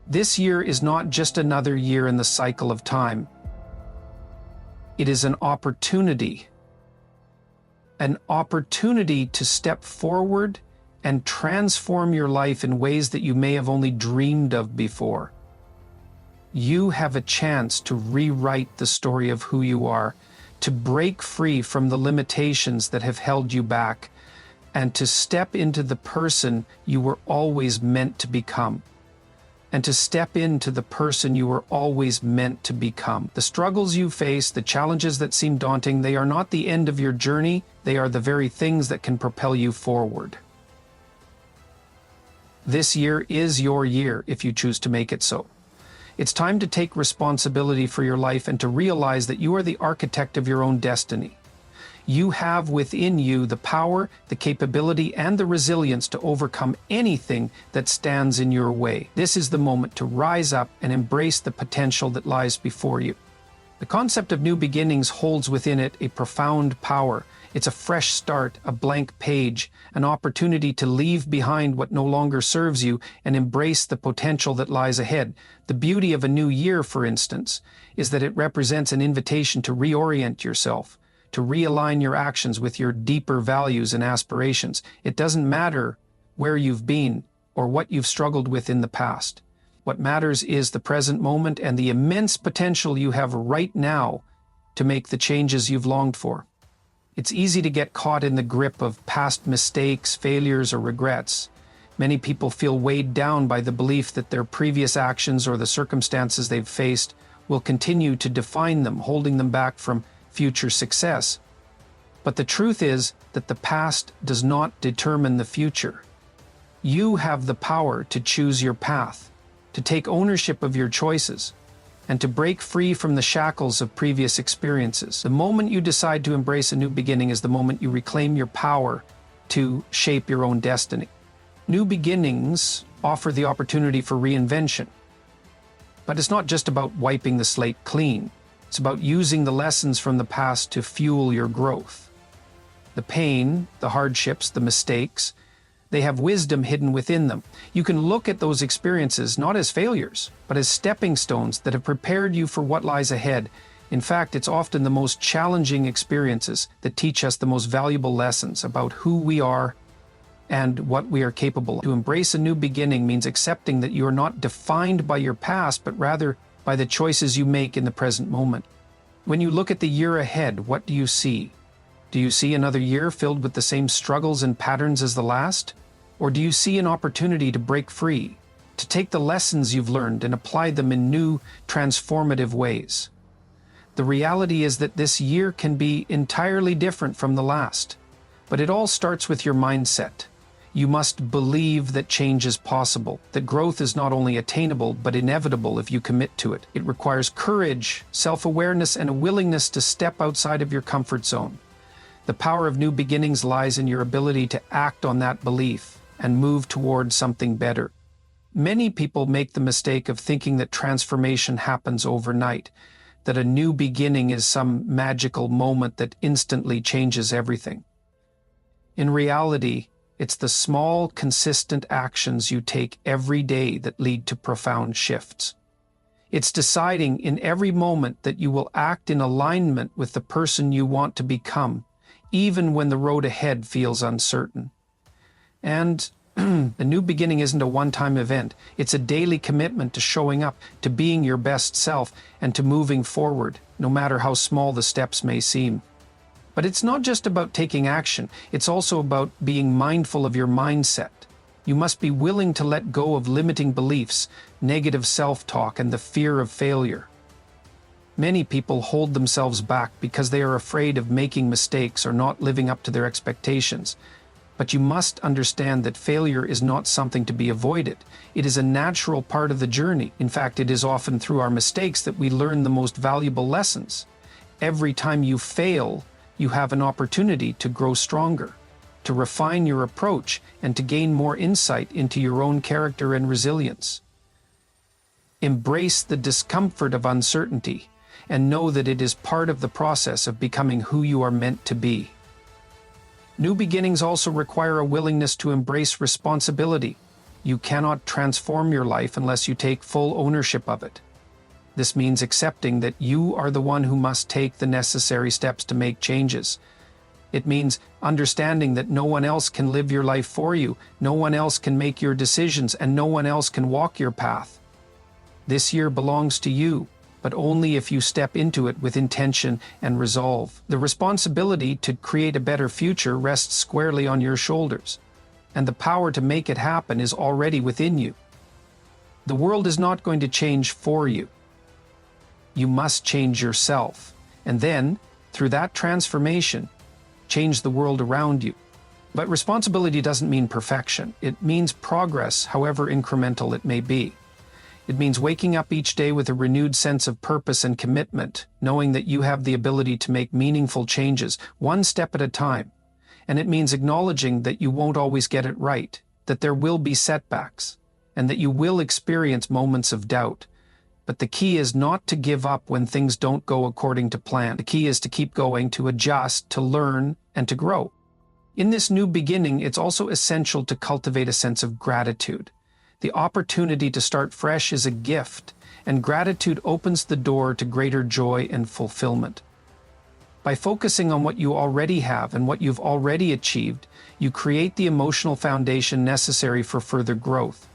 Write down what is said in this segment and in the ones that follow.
This year is not just another year in the cycle of time. It is an opportunity to step forward and transform your life in ways that you may have only dreamed of before. You have a chance to rewrite the story of who you are, to break free from the limitations that have held you back, and to step into the person you were always meant to become. The struggles you face, the challenges that seem daunting, they are not the end of your journey, they are the very things that can propel you forward. This year is your year if you choose to make it so. It's time to take responsibility for your life and to realize that you are the architect of your own destiny. You have within you the power, the capability, and the resilience to overcome anything that stands in your way. This is the moment to rise up and embrace the potential that lies before you. The concept of new beginnings holds within it a profound power. It's a fresh start, a blank page, an opportunity to leave behind what no longer serves you and embrace the potential that lies ahead. The beauty of a new year, for instance, is that it represents an invitation to reorient yourself, to realign your actions with your deeper values and aspirations. It doesn't matter where you've been or what you've struggled with in the past. What matters is the present moment and the immense potential you have right now to make the changes you've longed for. It's easy to get caught in the grip of past mistakes, failures, or regrets. Many people feel weighed down by the belief that their previous actions or the circumstances they've faced will continue to define them, holding them back from future success. But the truth is that the past does not determine the future. You have the power to choose your path, to take ownership of your choices, and to break free from the shackles of previous experiences. The moment you decide to embrace a new beginning is the moment you reclaim your power to shape your own destiny. New beginnings offer the opportunity for reinvention. But it's not just about wiping the slate clean. It's about using the lessons from the past to fuel your growth. The pain, the hardships, the mistakes, they have wisdom hidden within them. You can look at those experiences not as failures, but as stepping stones that have prepared you for what lies ahead. In fact, it's often the most challenging experiences that teach us the most valuable lessons about who we are and what we are capable of. To embrace a new beginning means accepting that you are not defined by your past, but rather by the choices you make in the present moment. When you look at the year ahead, what do you see? Do you see another year filled with the same struggles and patterns as the last? Or do you see an opportunity to break free, to take the lessons you've learned and apply them in new, transformative ways? The reality is that this year can be entirely different from the last, but it all starts with your mindset. You must believe that change is possible, that growth is not only attainable but inevitable if you commit to it. It requires courage, self-awareness, and a willingness to step outside of your comfort zone. The power of new beginnings lies in your ability to act on that belief and move towards something better. Many people make the mistake of thinking that transformation happens overnight, that a new beginning is some magical moment that instantly changes everything. In reality, it's the small, consistent actions you take every day that lead to profound shifts. It's deciding in every moment that you will act in alignment with the person you want to become, even when the road ahead feels uncertain. And the new beginning isn't a one-time event. It's a daily commitment to showing up, to being your best self, and to moving forward, no matter how small the steps may seem. But it's not just about taking action. It's also about being mindful of your mindset. You must be willing to let go of limiting beliefs, negative self-talk, and the fear of failure. Many people hold themselves back because they are afraid of making mistakes or not living up to their expectations. But you must understand that failure is not something to be avoided. It is a natural part of the journey. In fact, it is often through our mistakes that we learn the most valuable lessons. Every time you fail, you have an opportunity to grow stronger, to refine your approach, and to gain more insight into your own character and resilience. Embrace the discomfort of uncertainty and know that it is part of the process of becoming who you are meant to be. New beginnings also require a willingness to embrace responsibility. You cannot transform your life unless you take full ownership of it. This means accepting that you are the one who must take the necessary steps to make changes. It means understanding that no one else can live your life for you, no one else can make your decisions, and no one else can walk your path. This year belongs to you, but only if you step into it with intention and resolve. The responsibility to create a better future rests squarely on your shoulders, and the power to make it happen is already within you. The world is not going to change for you. You must change yourself, and then, through that transformation, change the world around you. But responsibility doesn't mean perfection. It means progress, however incremental it may be. It means waking up each day with a renewed sense of purpose and commitment, knowing that you have the ability to make meaningful changes, one step at a time. And it means acknowledging that you won't always get it right, that there will be setbacks, and that you will experience moments of doubt. But the key is not to give up when things don't go according to plan. The key is to keep going, to adjust, to learn, and to grow. In this new beginning, it's also essential to cultivate a sense of gratitude. The opportunity to start fresh is a gift, and gratitude opens the door to greater joy and fulfillment. By focusing on what you already have and what you've already achieved, you create the emotional foundation necessary for further growth.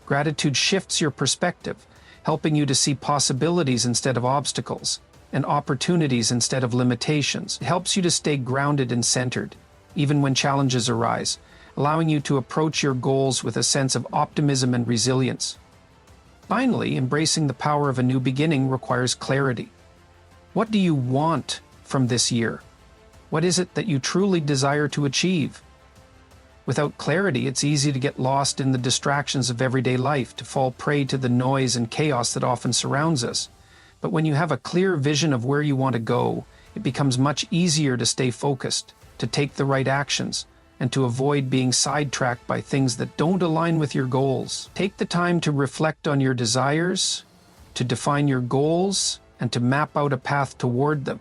Gratitude shifts your perspective, helping you to see possibilities instead of obstacles, and opportunities instead of limitations. It helps you to stay grounded and centered, even when challenges arise, allowing you to approach your goals with a sense of optimism and resilience. Finally, embracing the power of a new beginning requires clarity. What do you want from this year? What is it that you truly desire to achieve? Without clarity, it's easy to get lost in the distractions of everyday life, to fall prey to the noise and chaos that often surrounds us. But when you have a clear vision of where you want to go, it becomes much easier to stay focused, to take the right actions, and to avoid being sidetracked by things that don't align with your goals. Take the time to reflect on your desires, to define your goals, and to map out a path toward them.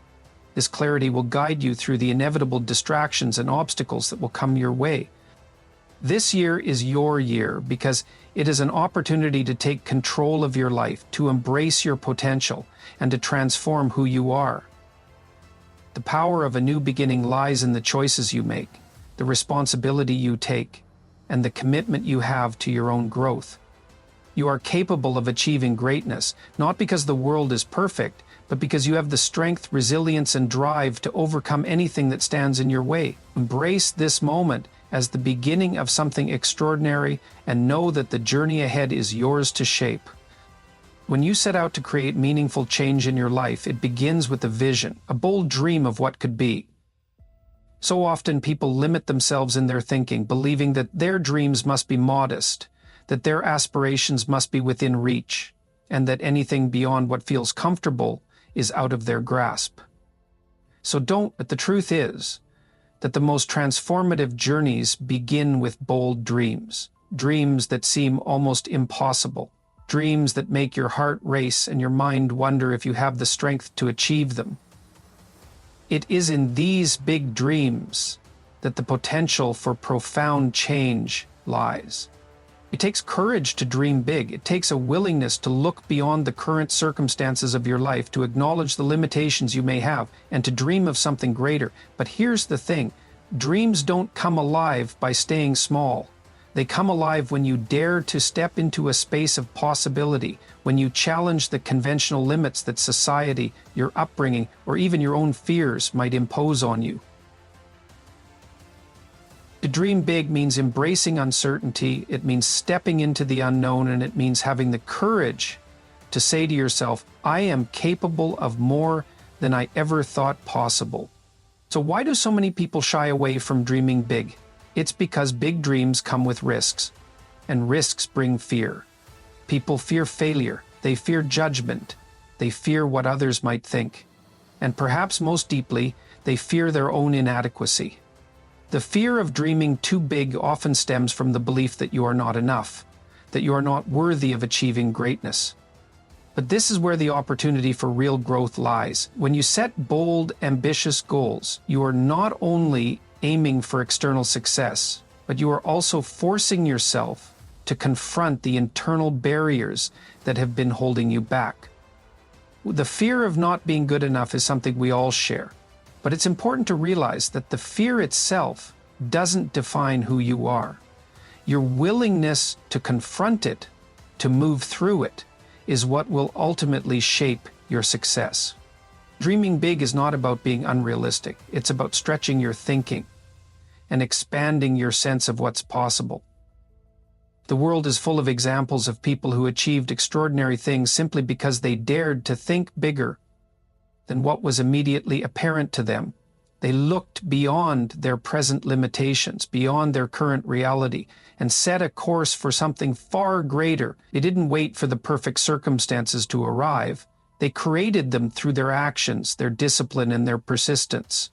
This clarity will guide you through the inevitable distractions and obstacles that will come your way. This year is your year because it is an opportunity to take control of your life, to embrace your potential, and to transform who you are. The power of a new beginning lies in the choices you make, the responsibility you take, and the commitment you have to your own growth. You are capable of achieving greatness, not because the world is perfect, but because you have the strength, resilience, and drive to overcome anything that stands in your way. Embrace this moment as the beginning of something extraordinary, and know that the journey ahead is yours to shape. When you set out to create meaningful change in your life, it begins with a vision, a bold dream of what could be. So often people limit themselves in their thinking, believing that their dreams must be modest, that their aspirations must be within reach, and that anything beyond what feels comfortable is out of their grasp. But the truth is that the most transformative journeys begin with bold dreams, dreams that seem almost impossible, dreams that make your heart race and your mind wonder if you have the strength to achieve them. It is in these big dreams that the potential for profound change lies. It takes courage to dream big. It takes a willingness to look beyond the current circumstances of your life, to acknowledge the limitations you may have, and to dream of something greater. But here's the thing, dreams don't come alive by staying small. They come alive when you dare to step into a space of possibility, when you challenge the conventional limits that society, your upbringing, or even your own fears might impose on you. To dream big means embracing uncertainty, it means stepping into the unknown, and it means having the courage to say to yourself, I am capable of more than I ever thought possible. So why do so many people shy away from dreaming big? It's because big dreams come with risks, and risks bring fear. People fear failure, they fear judgment, they fear what others might think, and perhaps most deeply, they fear their own inadequacy. The fear of dreaming too big often stems from the belief that you are not enough, that you are not worthy of achieving greatness. But this is where the opportunity for real growth lies. When you set bold, ambitious goals, you are not only aiming for external success, but you are also forcing yourself to confront the internal barriers that have been holding you back. The fear of not being good enough is something we all share, but it's important to realize that the fear itself doesn't define who you are. Your willingness to confront it, to move through it, is what will ultimately shape your success. Dreaming big is not about being unrealistic. It's about stretching your thinking and expanding your sense of what's possible. The world is full of examples of people who achieved extraordinary things simply because they dared to think bigger than what was immediately apparent to them. They looked beyond their present limitations, beyond their current reality, and set a course for something far greater. They didn't wait for the perfect circumstances to arrive. They created them through their actions, their discipline, and their persistence.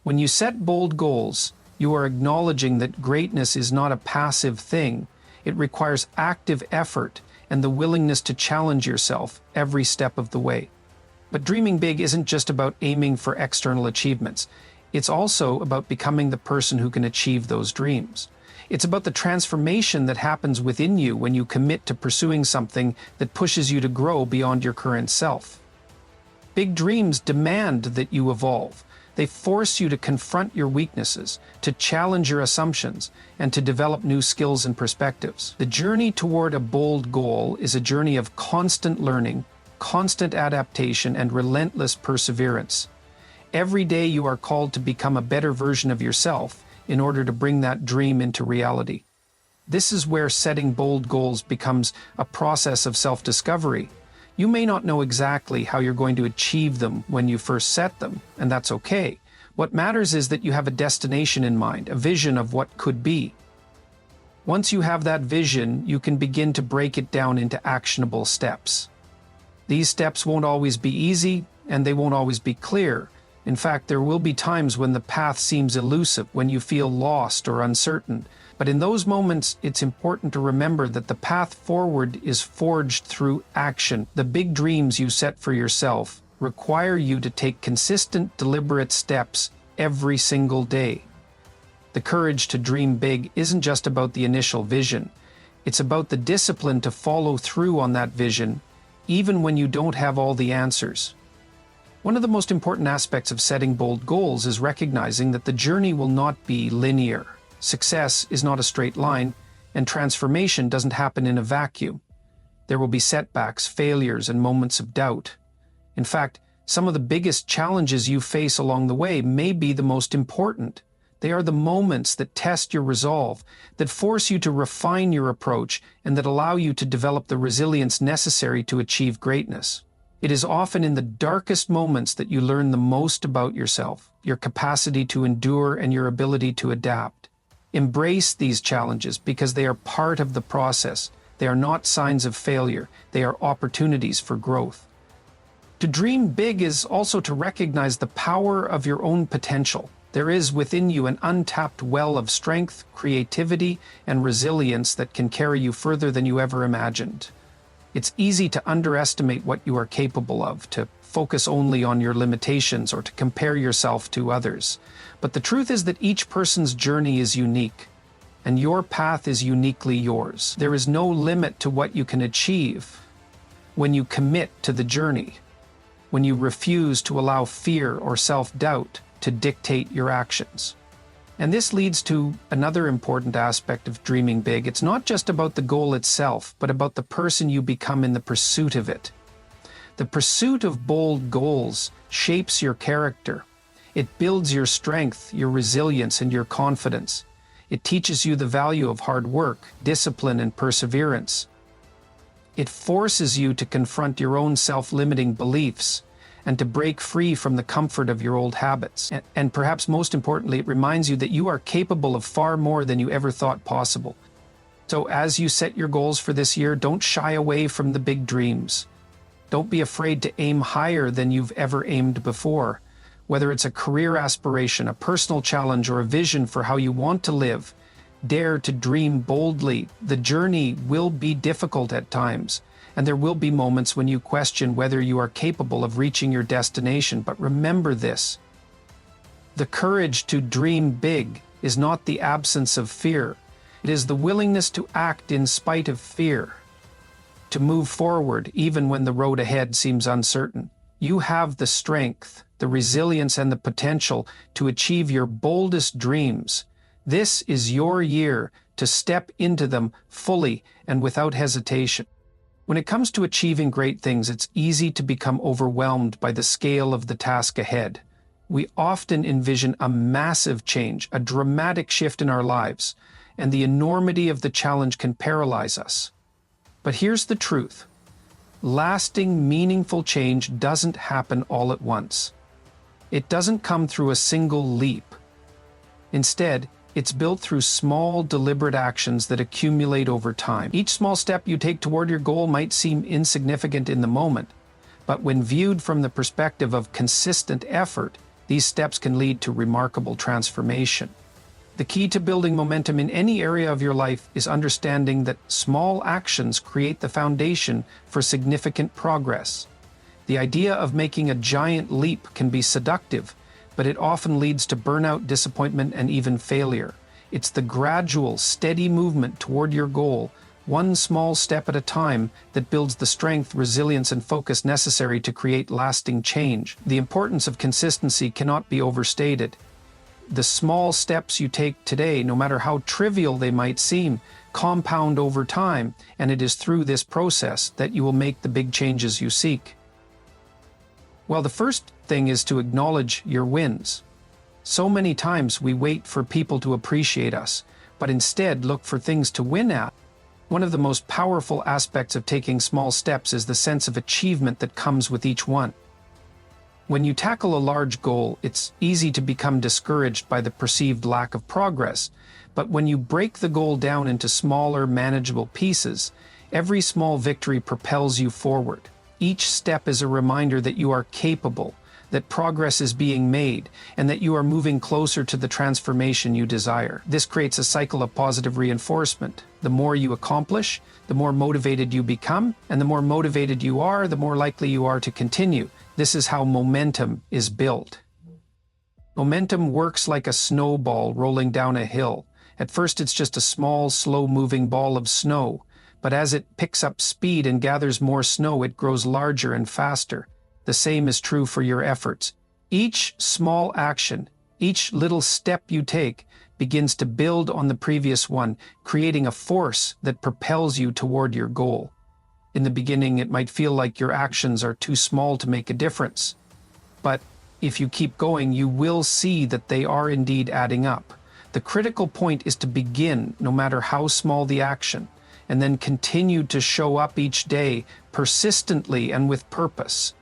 When you set bold goals, you are acknowledging that greatness is not a passive thing. It requires active effort and the willingness to challenge yourself every step of the way. But dreaming big isn't just about aiming for external achievements. It's also about becoming the person who can achieve those dreams. It's about the transformation that happens within you when you commit to pursuing something that pushes you to grow beyond your current self. Big dreams demand that you evolve. They force you to confront your weaknesses, to challenge your assumptions, and to develop new skills and perspectives. The journey toward a bold goal is a journey of constant learning, constant adaptation, and relentless perseverance. Every day you are called to become a better version of yourself in order to bring that dream into reality. This is where setting bold goals becomes a process of self-discovery. You may not know exactly how you're going to achieve them when you first set them, and that's okay. What matters is that you have a destination in mind, a vision of what could be. Once you have that vision, you can begin to break it down into actionable steps. These steps won't always be easy, and they won't always be clear. In fact, there will be times when the path seems elusive, when you feel lost or uncertain. But in those moments, it's important to remember that the path forward is forged through action. The big dreams you set for yourself require you to take consistent, deliberate steps every single day. The courage to dream big isn't just about the initial vision. It's about the discipline to follow through on that vision, even when you don't have all the answers. One of the most important aspects of setting bold goals is recognizing that the journey will not be linear. Success is not a straight line, and transformation doesn't happen in a vacuum. There will be setbacks, failures, and moments of doubt. In fact, some of the biggest challenges you face along the way may be the most important. They are the moments that test your resolve, that force you to refine your approach, and that allow you to develop the resilience necessary to achieve greatness. It is often in the darkest moments that you learn the most about yourself, your capacity to endure, and your ability to adapt. Embrace these challenges because they are part of the process. They are not signs of failure. They are opportunities for growth. To dream big is also to recognize the power of your own potential. There is within you an untapped well of strength, creativity, and resilience that can carry you further than you ever imagined. It's easy to underestimate what you are capable of, to focus only on your limitations, or to compare yourself to others. But the truth is that each person's journey is unique, and your path is uniquely yours. There is no limit to what you can achieve when you commit to the journey, when you refuse to allow fear or self-doubt to dictate your actions. And this leads to another important aspect of dreaming big. It's not just about the goal itself, but about the person you become in the pursuit of it. The pursuit of bold goals shapes your character. It builds your strength, your resilience, and your confidence. It teaches you the value of hard work, discipline, and perseverance. It forces you to confront your own self-limiting beliefs and to break free from the comfort of your old habits. And perhaps most importantly, it reminds you that you are capable of far more than you ever thought possible. So as you set your goals for this year, don't shy away from the big dreams. Don't be afraid to aim higher than you've ever aimed before. Whether it's a career aspiration, a personal challenge, or a vision for how you want to live, dare to dream boldly. The journey will be difficult at times, and there will be moments when you question whether you are capable of reaching your destination. But remember this: the courage to dream big is not the absence of fear. It is the willingness to act in spite of fear, to move forward even when the road ahead seems uncertain. You have the strength, the resilience, and the potential to achieve your boldest dreams. This is your year to step into them fully and without hesitation. When it comes to achieving great things, it's easy to become overwhelmed by the scale of the task ahead. We often envision a massive change, a dramatic shift in our lives, and the enormity of the challenge can paralyze us. But here's the truth. Lasting, meaningful change doesn't happen all at once. It doesn't come through a single leap. Instead, it's built through small, deliberate actions that accumulate over time. Each small step you take toward your goal might seem insignificant in the moment, but when viewed from the perspective of consistent effort, these steps can lead to remarkable transformation. The key to building momentum in any area of your life is understanding that small actions create the foundation for significant progress. The idea of making a giant leap can be seductive, but it often leads to burnout, disappointment, and even failure. It's the gradual, steady movement toward your goal, one small step at a time, that builds the strength, resilience, and focus necessary to create lasting change. The importance of consistency cannot be overstated. The small steps you take today, no matter how trivial they might seem, compound over time, and it is through this process that you will make the big changes you seek. Well, the first thing is to acknowledge your wins. So many times we wait for people to appreciate us, but instead look for things to win at. One of the most powerful aspects of taking small steps is the sense of achievement that comes with each one. When you tackle a large goal, it's easy to become discouraged by the perceived lack of progress, but when you break the goal down into smaller, manageable pieces, every small victory propels you forward. Each step is a reminder that you are capable, that progress is being made, and that you are moving closer to the transformation you desire. This creates a cycle of positive reinforcement. The more you accomplish, the more motivated you become, and the more motivated you are, the more likely you are to continue. This is how momentum is built. Momentum works like a snowball rolling down a hill. At first, it's just a small, slow-moving ball of snow, but as it picks up speed and gathers more snow, it grows larger and faster. The same is true for your efforts. Each small action, each little step you take, begins to build on the previous one, creating a force that propels you toward your goal. In the beginning, it might feel like your actions are too small to make a difference. But if you keep going, you will see that they are indeed adding up. The critical point is to begin, no matter how small the action, and then continue to show up each day, persistently and with purpose.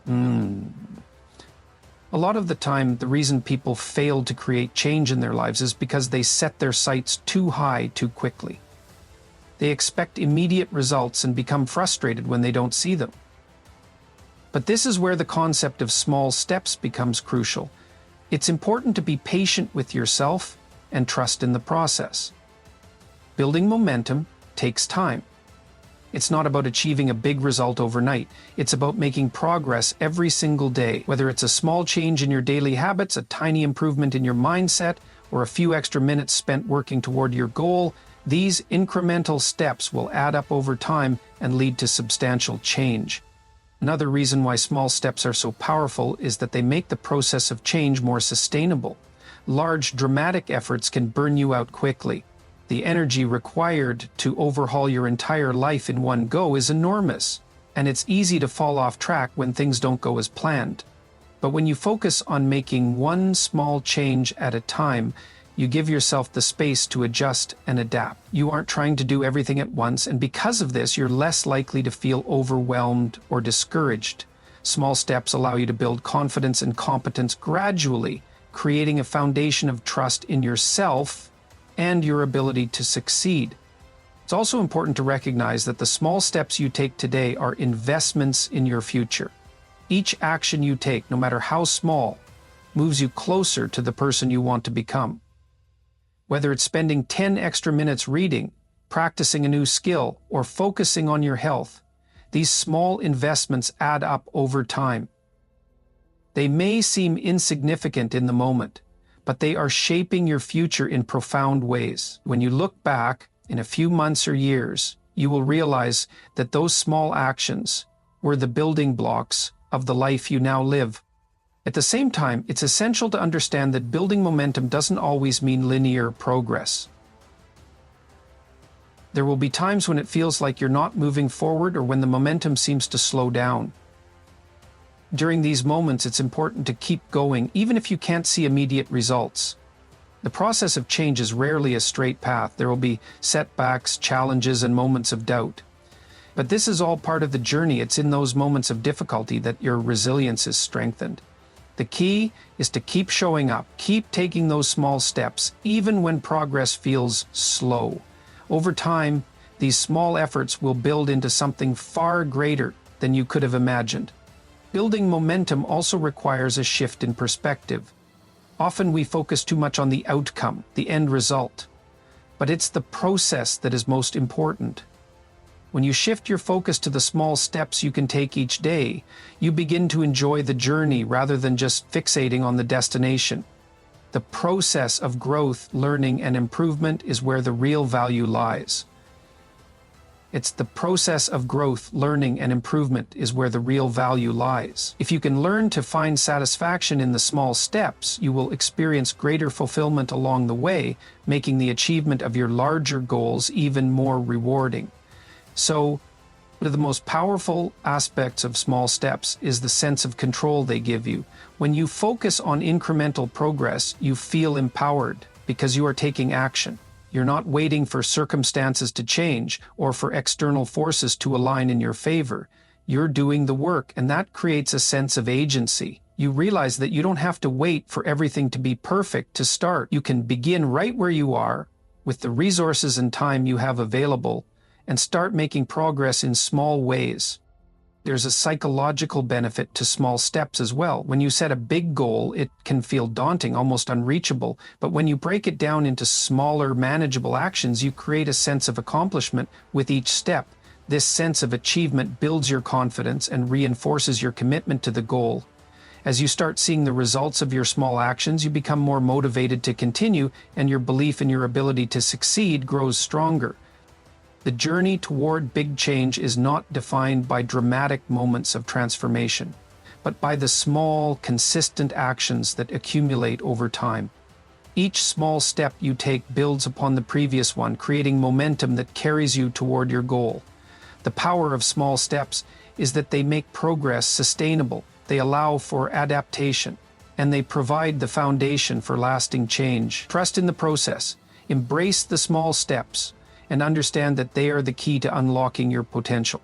A lot of the time, the reason people fail to create change in their lives is because they set their sights too high too quickly. They expect immediate results and become frustrated when they don't see them. But this is where the concept of small steps becomes crucial. It's important to be patient with yourself and trust in the process. Building momentum takes time. It's not about achieving a big result overnight. It's about making progress every single day. Whether it's a small change in your daily habits, a tiny improvement in your mindset, or a few extra minutes spent working toward your goal, these incremental steps will add up over time and lead to substantial change. Another reason why small steps are so powerful is that they make the process of change more sustainable. Large, dramatic efforts can burn you out quickly. The energy required to overhaul your entire life in one go is enormous, and it's easy to fall off track when things don't go as planned. But when you focus on making one small change at a time, you give yourself the space to adjust and adapt. You aren't trying to do everything at once, and because of this, you're less likely to feel overwhelmed or discouraged. Small steps allow you to build confidence and competence gradually, creating a foundation of trust in yourself and your ability to succeed. It's also important to recognize that the small steps you take today are investments in your future. Each action you take, no matter how small, moves you closer to the person you want to become. Whether it's spending 10 extra minutes reading, practicing a new skill, or focusing on your health, these small investments add up over time. They may seem insignificant in the moment, but they are shaping your future in profound ways. When you look back in a few months or years, you will realize that those small actions were the building blocks of the life you now live. At the same time, it's essential to understand that building momentum doesn't always mean linear progress. There will be times when it feels like you're not moving forward or when the momentum seems to slow down. During these moments, it's important to keep going, even if you can't see immediate results. The process of change is rarely a straight path. There will be setbacks, challenges, and moments of doubt. But this is all part of the journey. It's in those moments of difficulty that your resilience is strengthened. The key is to keep showing up, keep taking those small steps, even when progress feels slow. Over time, these small efforts will build into something far greater than you could have imagined. Building momentum also requires a shift in perspective. Often we focus too much on the outcome, the end result. But it's the process that is most important. When you shift your focus to the small steps you can take each day, you begin to enjoy the journey rather than just fixating on the destination. The process of growth, learning, and improvement is where the real value lies. It's the process of growth, learning, and improvement is where the real value lies. If you can learn to find satisfaction in the small steps, you will experience greater fulfillment along the way, making the achievement of your larger goals even more rewarding. So, one of the most powerful aspects of small steps is the sense of control they give you. When you focus on incremental progress, you feel empowered because you are taking action. You're not waiting for circumstances to change or for external forces to align in your favor. You're doing the work, and that creates a sense of agency. You realize that you don't have to wait for everything to be perfect to start. You can begin right where you are, with the resources and time you have available, and start making progress in small ways. There's a psychological benefit to small steps as well. When you set a big goal, it can feel daunting, almost unreachable, but when you break it down into smaller, manageable actions, you create a sense of accomplishment with each step. This sense of achievement builds your confidence and reinforces your commitment to the goal. As you start seeing the results of your small actions, you become more motivated to continue, and your belief in your ability to succeed grows stronger. The journey toward big change is not defined by dramatic moments of transformation, but by the small, consistent actions that accumulate over time. Each small step you take builds upon the previous one, creating momentum that carries you toward your goal. The power of small steps is that they make progress sustainable, they allow for adaptation, and they provide the foundation for lasting change. Trust in the process, embrace the small steps, and understand that they are the key to unlocking your potential.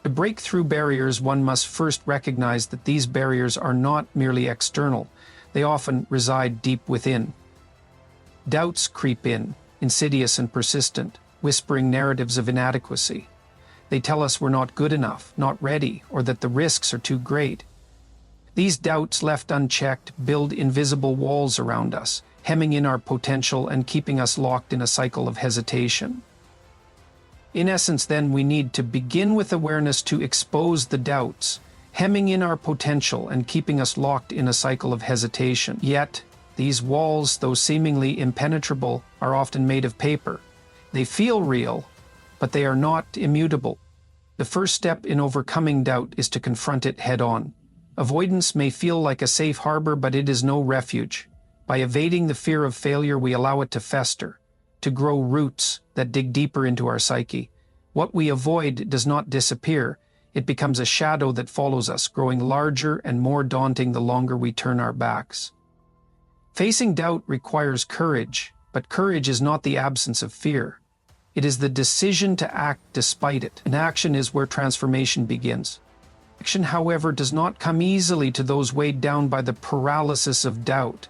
To break through barriers, one must first recognize that these barriers are not merely external. They often reside deep within. Doubts creep in, insidious and persistent, whispering narratives of inadequacy. They tell us we're not good enough, not ready, or that the risks are too great. These doubts, left unchecked, build invisible walls around us, hemming in our potential and keeping us locked in a cycle of hesitation. In essence, then, we need to begin with awareness to expose the doubts, hemming in our potential and keeping us locked in a cycle of hesitation. Yet, these walls, though seemingly impenetrable, are often made of paper. They feel real, but they are not immutable. The first step in overcoming doubt is to confront it head-on. Avoidance may feel like a safe harbor, but it is no refuge. By evading the fear of failure, we allow it to fester, to grow roots that dig deeper into our psyche. What we avoid does not disappear. It becomes a shadow that follows us, growing larger and more daunting the longer we turn our backs. Facing doubt requires courage, but courage is not the absence of fear. It is the decision to act despite it. And action is where transformation begins. Action, however, does not come easily to those weighed down by the paralysis of doubt.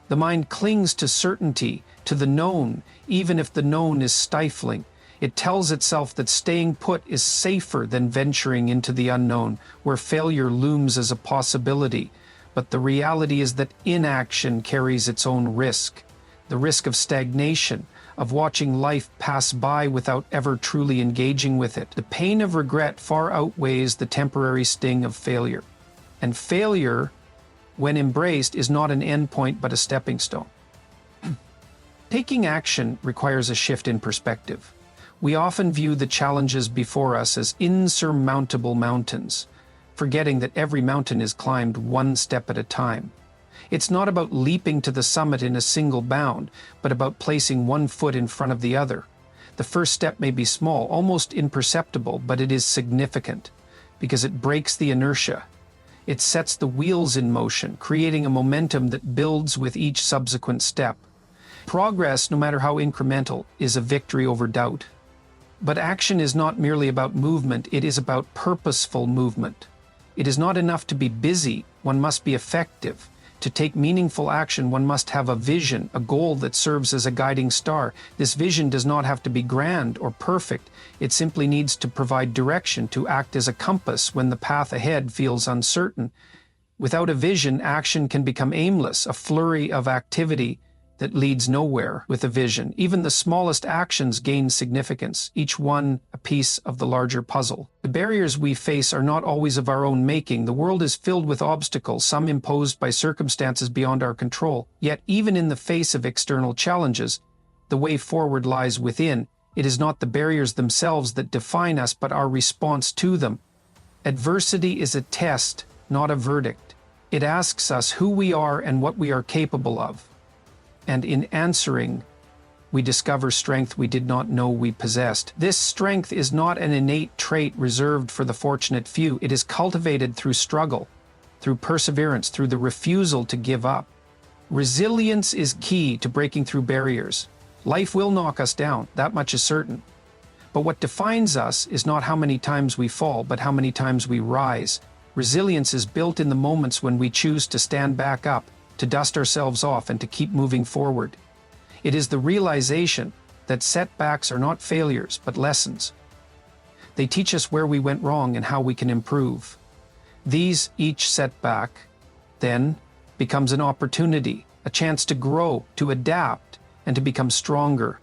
The mind clings to certainty, to the known, even if the known is stifling. It tells itself that staying put is safer than venturing into the unknown, where failure looms as a possibility. But the reality is that inaction carries its own risk. The risk of stagnation, of watching life pass by without ever truly engaging with it. The pain of regret far outweighs the temporary sting of failure. And failure when embraced, is not an endpoint but a stepping stone. Taking action requires a shift in perspective. We often view the challenges before us as insurmountable mountains, forgetting that every mountain is climbed one step at a time. It's not about leaping to the summit in a single bound, but about placing one foot in front of the other. The first step may be small, almost imperceptible, but it is significant, because it breaks the inertia. It sets the wheels in motion, creating a momentum that builds with each subsequent step. Progress, no matter how incremental, is a victory over doubt. But action is not merely about movement, it is about purposeful movement. It is not enough to be busy, one must be effective. To take meaningful action, one must have a vision, a goal that serves as a guiding star. This vision does not have to be grand or perfect. It simply needs to provide direction, to act as a compass when the path ahead feels uncertain. Without a vision, action can become aimless, a flurry of activity that leads nowhere. With a vision, even the smallest actions gain significance, each one a piece of the larger puzzle. The barriers we face are not always of our own making. The world is filled with obstacles, some imposed by circumstances beyond our control. Yet, even in the face of external challenges, the way forward lies within. It is not the barriers themselves that define us, but our response to them. Adversity is a test, not a verdict. It asks us who we are and what we are capable of. And in answering, we discover strength we did not know we possessed. This strength is not an innate trait reserved for the fortunate few. It is cultivated through struggle, through perseverance, through the refusal to give up. Resilience is key to breaking through barriers. Life will knock us down, that much is certain. But what defines us is not how many times we fall, but how many times we rise. Resilience is built in the moments when we choose to stand back up, to dust ourselves off, and to keep moving forward. It is the realization that setbacks are not failures, but lessons. They teach us where we went wrong and how we can improve. Each setback, then, becomes an opportunity, a chance to grow, to adapt, and to become stronger.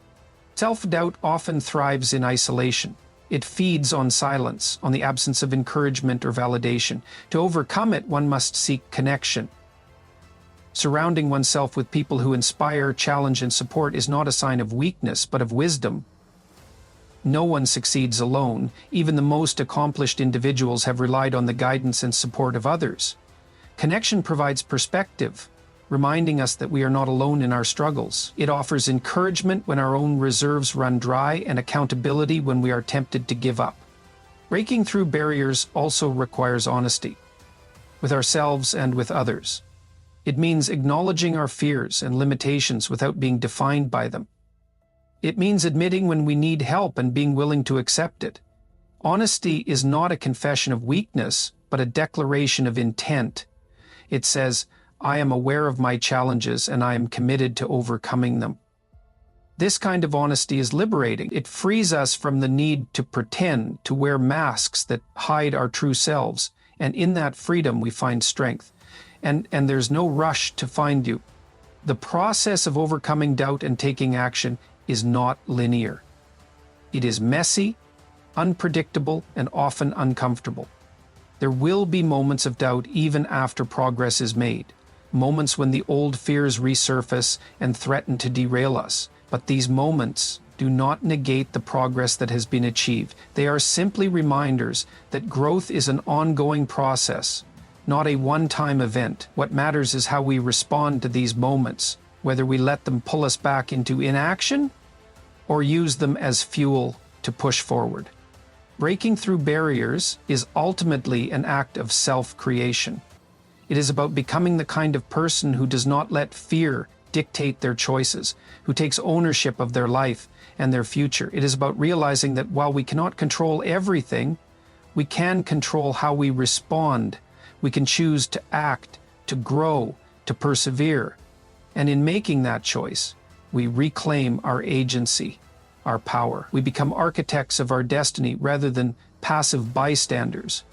Self-doubt often thrives in isolation. It feeds on silence, on the absence of encouragement or validation. To overcome it, one must seek connection. Surrounding oneself with people who inspire, challenge, and support is not a sign of weakness, but of wisdom. No one succeeds alone. Even the most accomplished individuals have relied on the guidance and support of others. Connection provides perspective, reminding us that we are not alone in our struggles. It offers encouragement when our own reserves run dry, and accountability when we are tempted to give up. Breaking through barriers also requires honesty, with ourselves and with others. It means acknowledging our fears and limitations without being defined by them. It means admitting when we need help and being willing to accept it. Honesty is not a confession of weakness, but a declaration of intent. It says, I am aware of my challenges and I am committed to overcoming them. This kind of honesty is liberating. It frees us from the need to pretend, to wear masks that hide our true selves, and in that freedom we find strength. And there's no rush to find you. The process of overcoming doubt and taking action is not linear. It is messy, unpredictable, and often uncomfortable. There will be moments of doubt even after progress is made, moments when the old fears resurface and threaten to derail us. But these moments do not negate the progress that has been achieved. They are simply reminders that growth is an ongoing process, not a one-time event. What matters is how we respond to these moments, whether we let them pull us back into inaction or use them as fuel to push forward. Breaking through barriers is ultimately an act of self-creation. It is about becoming the kind of person who does not let fear dictate their choices, who takes ownership of their life and their future. It is about realizing that while we cannot control everything, we can control how we respond. We can choose to act, to grow, to persevere. And in making that choice, we reclaim our agency, our power. We become architects of our destiny rather than passive bystanders.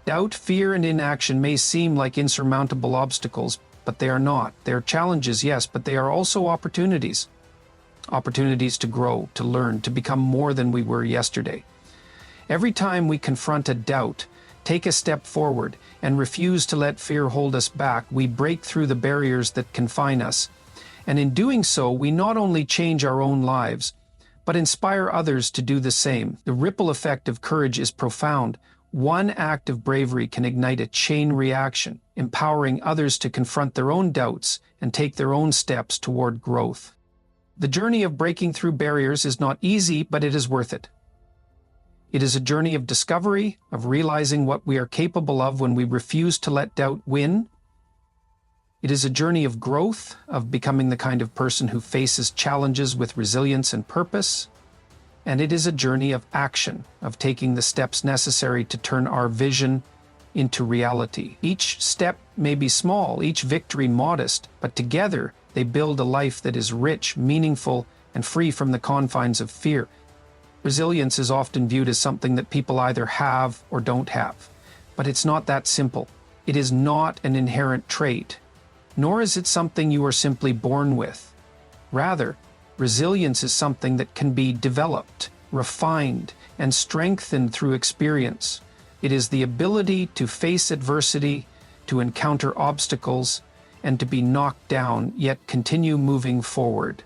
Doubt, fear, and inaction may seem like insurmountable obstacles, but they are not. They are challenges, yes, but they are also opportunities. Opportunities to grow, to learn, to become more than we were yesterday. Every time we confront a doubt, take a step forward, and refuse to let fear hold us back, we break through the barriers that confine us. And in doing so, we not only change our own lives, but inspire others to do the same. The ripple effect of courage is profound. One act of bravery can ignite a chain reaction, empowering others to confront their own doubts and take their own steps toward growth. The journey of breaking through barriers is not easy, but it is worth it. It is a journey of discovery, of realizing what we are capable of when we refuse to let doubt win. It is a journey of growth, of becoming the kind of person who faces challenges with resilience and purpose. And it is a journey of action, of taking the steps necessary to turn our vision into reality. Each step may be small, each victory modest, but together they build a life that is rich, meaningful, and free from the confines of fear. Resilience is often viewed as something that people either have or don't have. But it's not that simple. It is not an inherent trait, nor is it something you are simply born with. Rather, resilience is something that can be developed, refined, and strengthened through experience. It is the ability to face adversity, to encounter obstacles, and to be knocked down, yet continue moving forward.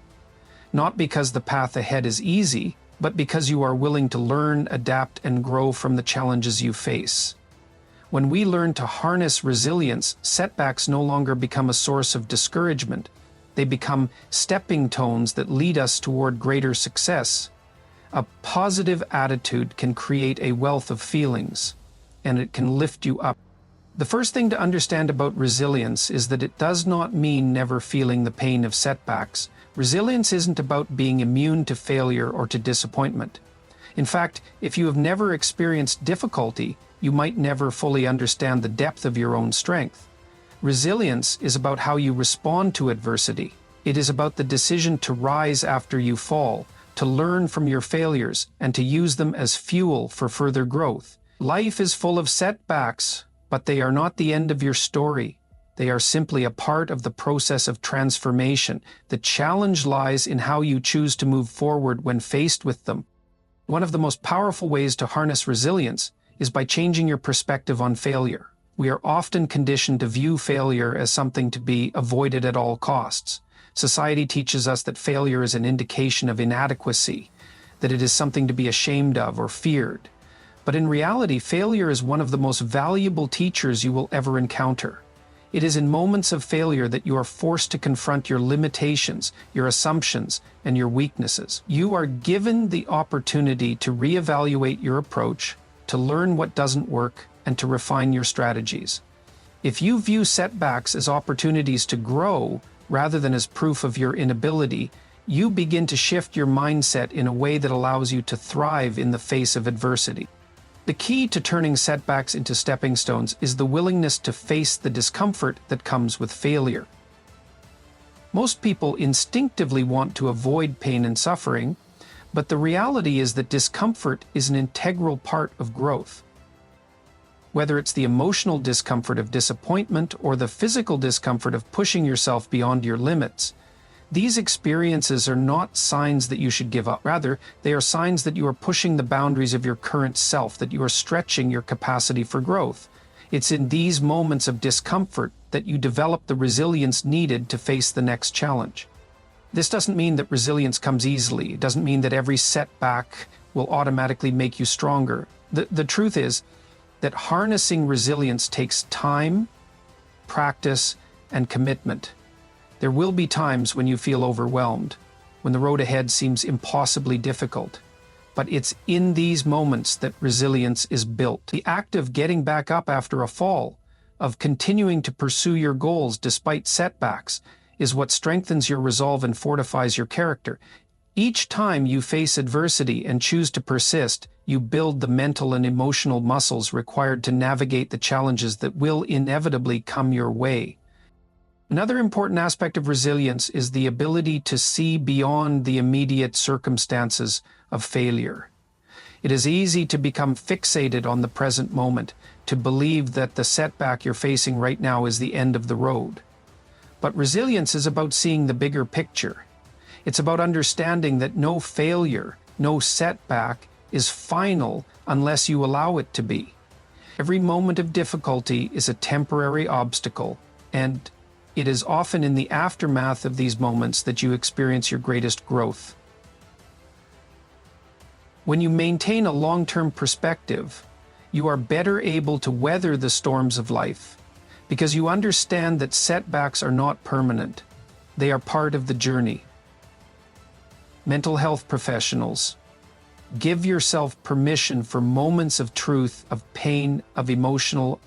Not because the path ahead is easy, but because you are willing to learn, adapt, and grow from the challenges you face. When we learn to harness resilience, setbacks no longer become a source of discouragement. They become stepping stones that lead us toward greater success. A positive attitude can create a wealth of feelings, and it can lift you up. The first thing to understand about resilience is that it does not mean never feeling the pain of setbacks. Resilience isn't about being immune to failure or to disappointment. In fact, if you have never experienced difficulty, you might never fully understand the depth of your own strength. Resilience is about how you respond to adversity. It is about the decision to rise after you fall, to learn from your failures, and to use them as fuel for further growth. Life is full of setbacks, but they are not the end of your story. They are simply a part of the process of transformation. The challenge lies in how you choose to move forward when faced with them. One of the most powerful ways to harness resilience is by changing your perspective on failure. We are often conditioned to view failure as something to be avoided at all costs. Society teaches us that failure is an indication of inadequacy, that it is something to be ashamed of or feared. But in reality, failure is one of the most valuable teachers you will ever encounter. It is in moments of failure that you are forced to confront your limitations, your assumptions, and your weaknesses. You are given the opportunity to reevaluate your approach, to learn what doesn't work, and to refine your strategies. If you view setbacks as opportunities to grow rather than as proof of your inability, you begin to shift your mindset in a way that allows you to thrive in the face of adversity. The key to turning setbacks into stepping stones is the willingness to face the discomfort that comes with failure. Most people instinctively want to avoid pain and suffering, but the reality is that discomfort is an integral part of growth. Whether it's the emotional discomfort of disappointment or the physical discomfort of pushing yourself beyond your limits, these experiences are not signs that you should give up. Rather, they are signs that you are pushing the boundaries of your current self, that you are stretching your capacity for growth. It's in these moments of discomfort that you develop the resilience needed to face the next challenge. This doesn't mean that resilience comes easily. It doesn't mean that every setback will automatically make you stronger. The truth is that harnessing resilience takes time, practice, and commitment. There will be times when you feel overwhelmed, when the road ahead seems impossibly difficult. But it's in these moments that resilience is built. The act of getting back up after a fall, of continuing to pursue your goals despite setbacks, is what strengthens your resolve and fortifies your character. Each time you face adversity and choose to persist, you build the mental and emotional muscles required to navigate the challenges that will inevitably come your way. Another important aspect of resilience is the ability to see beyond the immediate circumstances of failure. It is easy to become fixated on the present moment, to believe that the setback you're facing right now is the end of the road. But resilience is about seeing the bigger picture. It's about understanding that no failure, no setback is final unless you allow it to be. Every moment of difficulty is a temporary obstacle, and it is often in the aftermath of these moments that you experience your greatest growth. When you maintain a long-term perspective, you are better able to weather the storms of life, because you understand that setbacks are not permanent. They are part of the journey. Mental health professionals, give yourself permission for moments of truth, of pain, of emotional.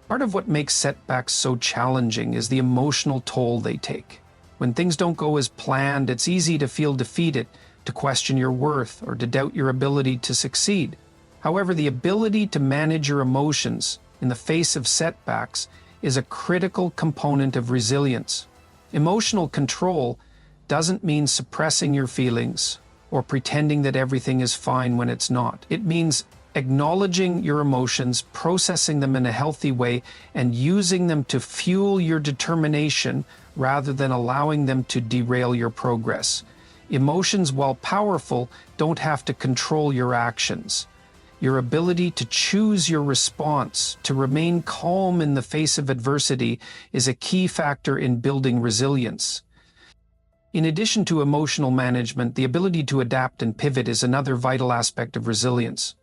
Part of what makes setbacks so challenging is the emotional toll they take. When things don't go as planned, it's easy to feel defeated, to question your worth, or to doubt your ability to succeed. However, the ability to manage your emotions in the face of setbacks is a critical component of resilience. Emotional control doesn't mean suppressing your feelings or pretending that everything is fine when it's not. It means acknowledging your emotions, processing them in a healthy way, and using them to fuel your determination rather than allowing them to derail your progress. Emotions, while powerful, don't have to control your actions. Your ability to choose your response, to remain calm in the face of adversity, is a key factor in building resilience. In addition to emotional management, the ability to adapt and pivot is another vital aspect of resilience.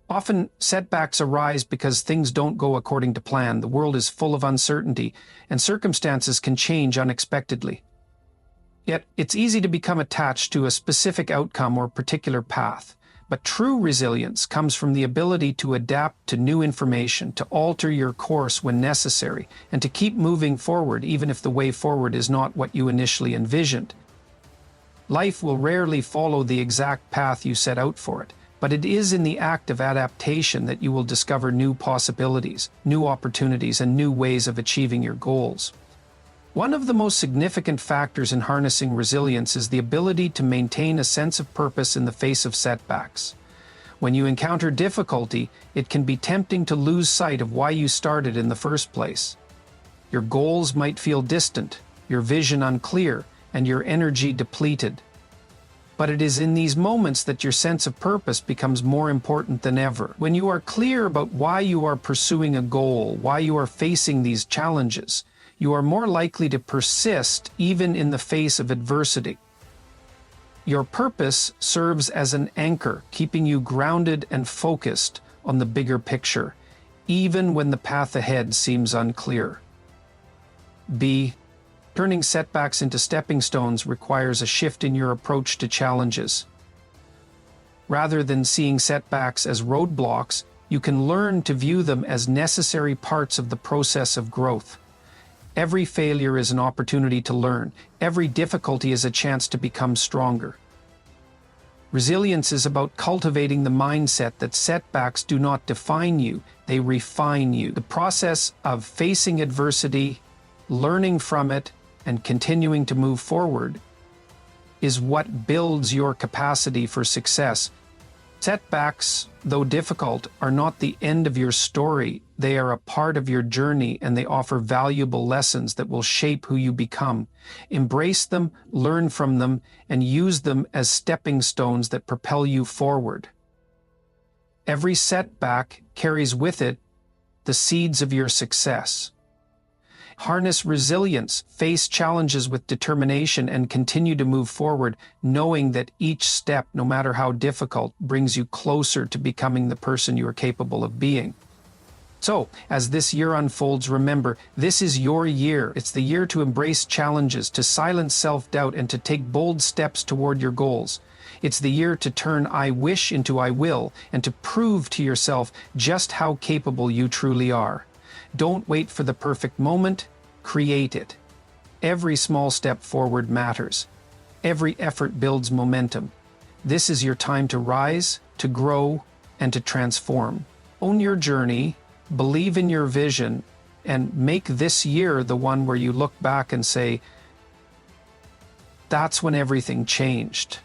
Often, setbacks arise because things don't go according to plan. The world is full of uncertainty, and circumstances can change unexpectedly. Yet, it's easy to become attached to a specific outcome or particular path. But true resilience comes from the ability to adapt to new information, to alter your course when necessary, and to keep moving forward even if the way forward is not what you initially envisioned. Life will rarely follow the exact path you set out for it, but it is in the act of adaptation that you will discover new possibilities, new opportunities, and new ways of achieving your goals. One of the most significant factors in harnessing resilience is the ability to maintain a sense of purpose in the face of setbacks. When you encounter difficulty, it can be tempting to lose sight of why you started in the first place. Your goals might feel distant, your vision unclear, and your energy depleted. But it is in these moments that your sense of purpose becomes more important than ever. When you are clear about why you are pursuing a goal, why you are facing these challenges, you are more likely to persist even in the face of adversity. Your purpose serves as an anchor, keeping you grounded and focused on the bigger picture, even when the path ahead seems unclear. B. Turning setbacks into stepping stones requires a shift in your approach to challenges. Rather than seeing setbacks as roadblocks, you can learn to view them as necessary parts of the process of growth. Every failure is an opportunity to learn. Every difficulty is a chance to become stronger. Resilience is about cultivating the mindset that setbacks do not define you, they refine you. The process of facing adversity, learning from it, and continuing to move forward is what builds your capacity for success. Setbacks, though difficult, are not the end of your story. They are a part of your journey, and they offer valuable lessons that will shape who you become. Embrace them, learn from them, and use them as stepping stones that propel you forward. Every setback carries with it the seeds of your success. Harness resilience, face challenges with determination, and continue to move forward, knowing that each step, no matter how difficult, brings you closer to becoming the person you are capable of being. So, as this year unfolds, remember, this is your year. It's the year to embrace challenges, to silence self-doubt, and to take bold steps toward your goals. It's the year to turn I wish into I will, and to prove to yourself just how capable you truly are. Don't wait for the perfect moment, create it. Every small step forward matters. Every effort builds momentum. This is your time to rise, to grow, and to transform. Own your journey, believe in your vision, and make this year the one where you look back and say, that's when everything changed.